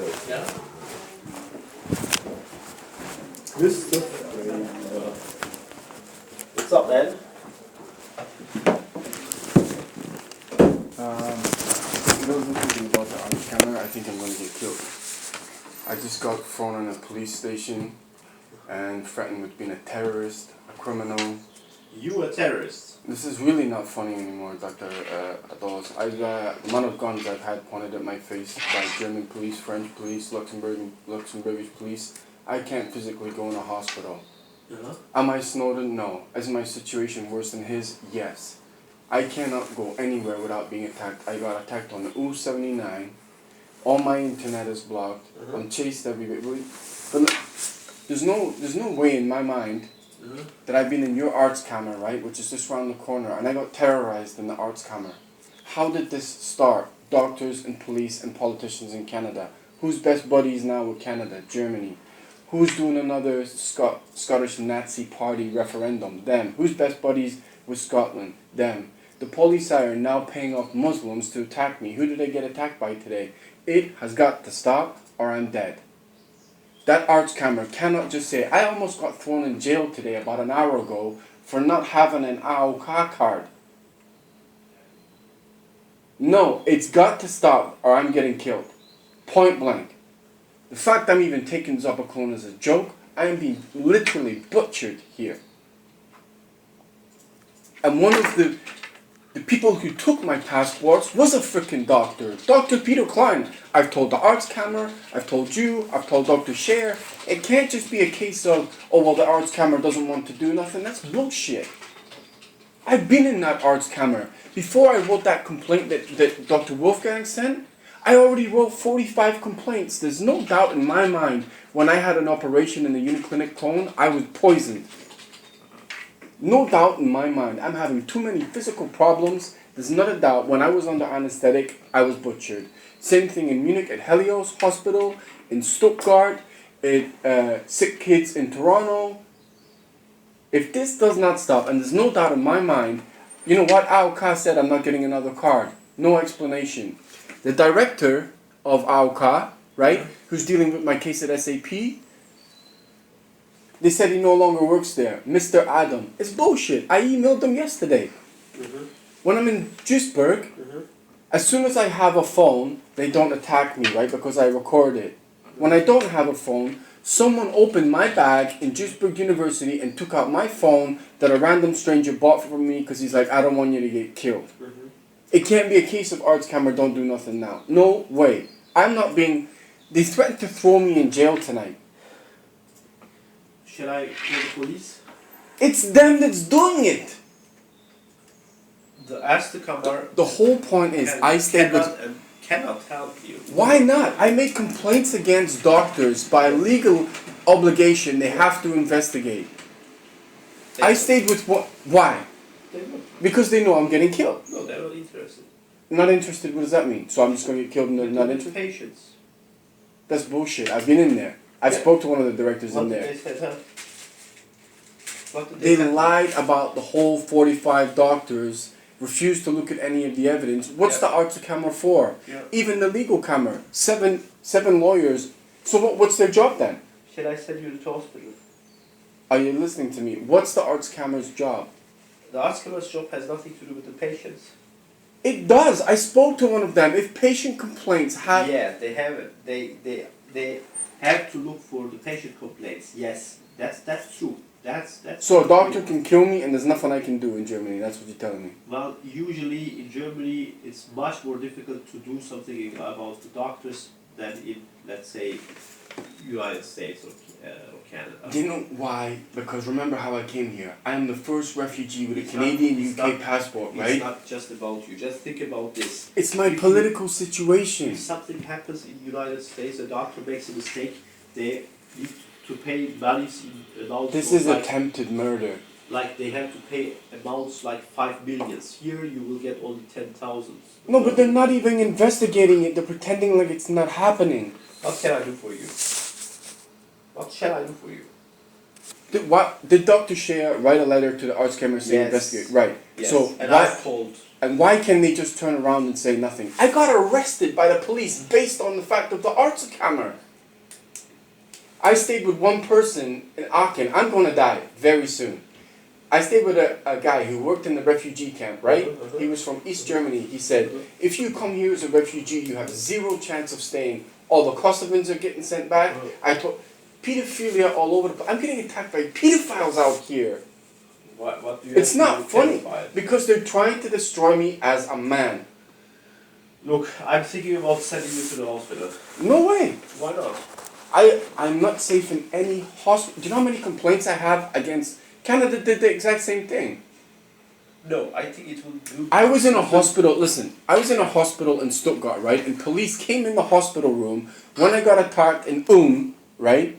Yeah. This stuff. What's up, man? I wasn't thinking about the armed camera. I think I'm gonna get killed. I just got thrown in a police station and threatened with being a terrorist, a criminal. You a terrorist? This is really not funny anymore, Dr. Dolas. The amount of guns I've had pointed at my face by German police, French police, Luxembourgish police. I can't physically go in a hospital. Uh-huh. Am I Snowden? No. Is my situation worse than his? Yes. I cannot go anywhere without being attacked. I got attacked on the U-79. All my internet is blocked. Uh-huh. I'm chased everywhere. But look, there's no way in my mind that I've been in your arts camera, right, which is just around the corner, and I got terrorized in the arts camera. How did this start? Doctors and police and politicians in Canada. Who's best buddies now with Canada? Germany. Who's doing another Scottish Nazi party referendum? Them. Who's best buddies with Scotland? Them. The police are now paying off Muslims to attack me. Who did I get attacked by today? It has got to stop or I'm dead. That arts camera cannot just say, I almost got thrown in jail today about an hour ago for not having an AOK card. No, it's got to stop or I'm getting killed. Point blank. The fact I'm even taking Zopiclone as a joke, I am being literally butchered here. And one of the people who took my passports was a freaking doctor. Dr. Peter Klein. I've told the arts camera, I've told you, I've told Dr. Scher. It can't just be a case of, oh well, the arts camera doesn't want to do nothing. That's bullshit. I've been in that arts camera. Before I wrote that complaint that Dr. Wolfgang sent, I already wrote 45 complaints. There's no doubt in my mind when I had an operation in the Uniclinic Cologne, I was poisoned. No doubt in my mind. I'm having too many physical problems. There's not a doubt. When I was under anesthetic, I was butchered. Same thing in Munich at Helios Hospital, in Stuttgart, at sick kids in Toronto. If this does not stop, and there's no doubt in my mind, you know what? AOK said I'm not getting another card. No explanation. The director of AOK, right, who's dealing with my case at SAP, they said he no longer works there. Mr. Adem. It's bullshit. I emailed them yesterday. When I'm in Duisburg, as soon as I have a phone, they don't attack me, right, because I record it. When I don't have a phone, someone opened my bag in Duisburg University and took out my phone that a random stranger bought from me because he's like, I don't want you to get killed. It can't be a case of arts camera don't do nothing now. No way. I'm not being... They threatened to throw me in jail tonight. Shall I call the police? It's them that's doing it. Ask the camera. The whole point is I stayed with... Cannot help you. Why not? I made complaints against doctors. By legal obligation, they have to investigate. I stayed with what? Why? Because they know I'm getting killed. No, they're not interested. Not interested, what does that mean? So I'm just going to get killed and they're not interested? Patients. That's bullshit. I've been in there. I spoke to one of the directors in there. What did they say, huh? What did They say? lied about the whole 45 doctors, refused to look at any of the evidence. What's the arts camera for? Even the legal camera. Seven lawyers. So what's their job then? Should I send you to the hospital? Are you listening to me? What's the arts camera's job? The arts camera's job has nothing to do with the patients. It does. I spoke to one of them. If patient complaints have... Yeah, they have it. They have to look for the patient complaints. Yes, that's true. That's So a doctor can kill me and there's nothing I can do in Germany. That's what you're telling me. Well, usually in Germany it's much more difficult to do something about the doctors than in, let's say, United States or Canada. Do you know why? Because remember how I came here. I am the first refugee with a Canadian UK passport, right? It's not just about you. Just think about this. It's my political situation. If something happens in the United States, a doctor makes a mistake, they need to pay monies in amounts. This is attempted murder. Like they have to pay amounts like 5 million. Here you will get only 10,000. No, but they're not even investigating it. They're pretending like it's not happening. What can I do for you? What shall I do for you? Did Dr. Scher write a letter to the arts camera saying investigate? Right. Yes. So and I've called And why can they just turn around and say nothing? I got arrested by the police based on the fact of the arts camera. I stayed with one person in Aachen. I'm going to die very soon. I stayed with a guy who worked in the refugee camp, right? He was from East Germany. He said, if you come here as a refugee, you have zero chance of staying. All the Kosovans are getting sent back. I told pedophilia all over the place. I'm getting attacked by pedophiles out here. What do you It's have to not do with funny pedophile? because they're trying to destroy me as a man. Look, I'm thinking about sending you to the hospital. No way. Why not? I'm not safe in any hospital. Do you know how many complaints I have against Canada? Did the exact same thing. No, I think it will do. I was in a hospital. Listen, I was in a hospital in Stuttgart, right? And police came in the hospital room when I got attacked in right?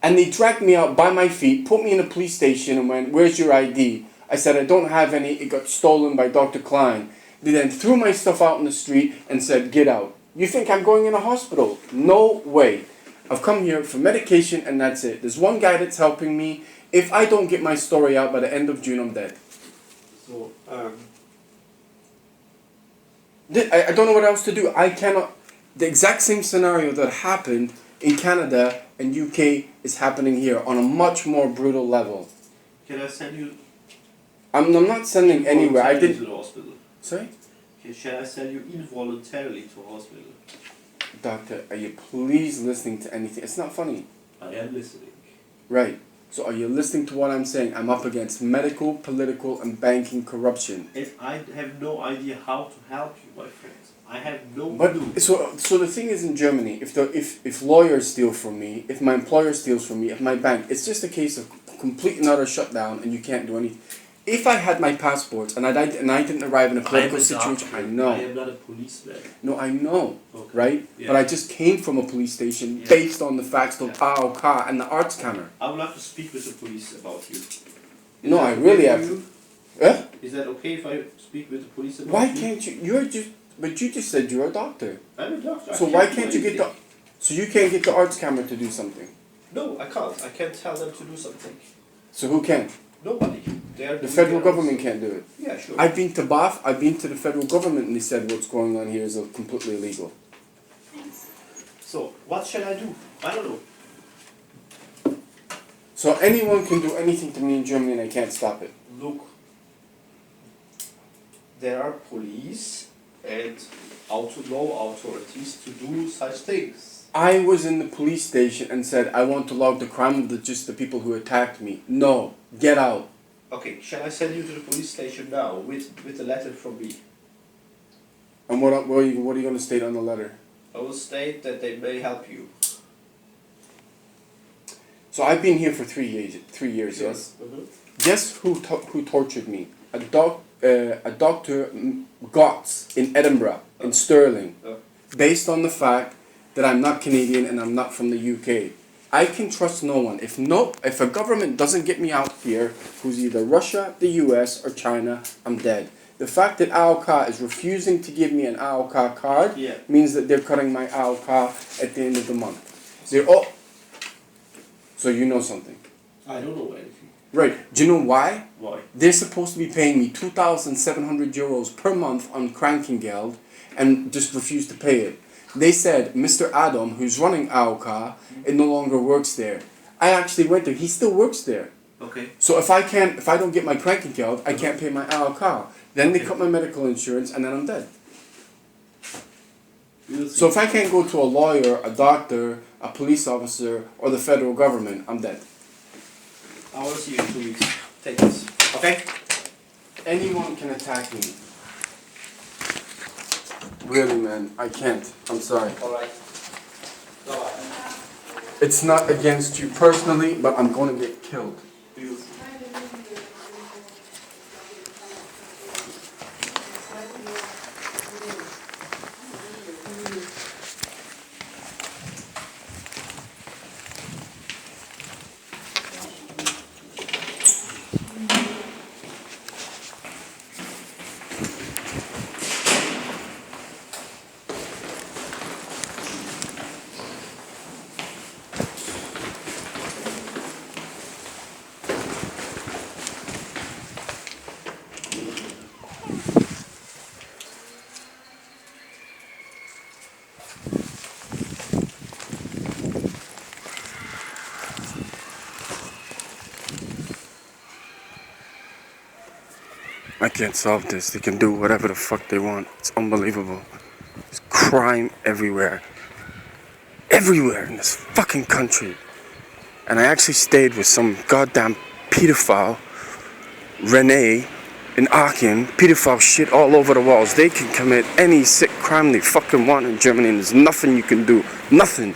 And they dragged me out by my feet, put me in a police station, and went, "Where's your ID?" I said, "I don't have any. It got stolen by Dr. Klein." They then threw my stuff out in the street and said, "Get out." You think I'm going in a hospital? No way. I've come here for medication and that's it. There's one guy that's helping me. If I don't get my story out by the end of June, I'm dead. So, I don't know what else to do. I cannot. The exact same scenario that happened in Canada and UK is happening here on a much more brutal level. can I send you I'm not sending anywhere. I involuntarily did. to the hospital? Sorry? Okay, shall I send you involuntarily to hospital? Doctor, are you please listening to anything? It's not funny. I am listening. Right. So are you listening to what I'm saying? I'm up against medical, political, and banking corruption. And I have no idea how to help you, my friends. I have no But clue. so the thing is in Germany, if lawyers steal from me, if my employer steals from me, if my bank, it's just a case of complete and utter shutdown, and you can't do anything. If I had my passports and I didn't arrive in a political situation, I know. I am not a policeman. No, I know, Okay. right? Yeah. But I just came from a police station Yeah. based on the facts of AOK and the arts camera. I would like to speak with the police about you. Is No, that I okay really for have. you? Huh? Is that okay if I speak with the police about Why you? can't you? But you just said you're a doctor. I'm a doctor. I So why do can't you get the? anything. So you can't get the arts camera to do something. No, I can't. I can't tell them to do something. So who can? Nobody. They are The doing federal their own government stuff. can't do it. Yeah, sure. I've been to Bath. I've been to the federal government, and they said what's going on here is completely illegal. So, what shall I do? I don't know. So anyone can do anything to me in Germany, and I can't stop it. Look, there are police and law authorities to do such things. I was in the police station and said I want to log the crime of just the people who attacked me. No, get out. Okay, shall I send you to the police station now with a letter from me? And what are you going to state on the letter? I will state that they may help you. So I've been here for 3 years. 3 years, yes. Mhm. Guess who tortured me? A Dr. Gotts in Edinburgh, in Stirling, based on the fact that I'm not Canadian and I'm not from the UK. I can trust no one. If a government doesn't get me out here, who's either Russia, the US, or China, I'm dead. The fact that AOK is refusing to give me an AOK card Yeah. means that they're cutting my AOK at the end of the month. They're all. So you know something. I don't know anything. Right. Do you know why? Why? They're supposed to be paying me 2,700 euros per month on Krankengeld and just refuse to pay it. They said Mr. Adem, who's running AOK, it no longer works there. I actually went there. He still works there. Okay. So if I don't get my Krankengeld, I can't pay my AOK. Then they cut my medical insurance and then I'm dead. We'll see. So if I can't go to a lawyer, a doctor, a police officer, or the federal government, I'm dead. I will see you in 2 weeks. Take this. Okay? Anyone can attack me. Really, man, I can't. I'm sorry. Alright. Bye-bye. It's not against you personally, but I'm going to get killed. We'll see. I can't solve this. They can do whatever the fuck they want. It's unbelievable. There's crime everywhere. Everywhere in this fucking country. And I actually stayed with some goddamn pedophile, Renee, in Aachen. Pedophile shit all over the walls. They can commit any sick crime they fucking want in Germany, and there's nothing you can do. Nothing.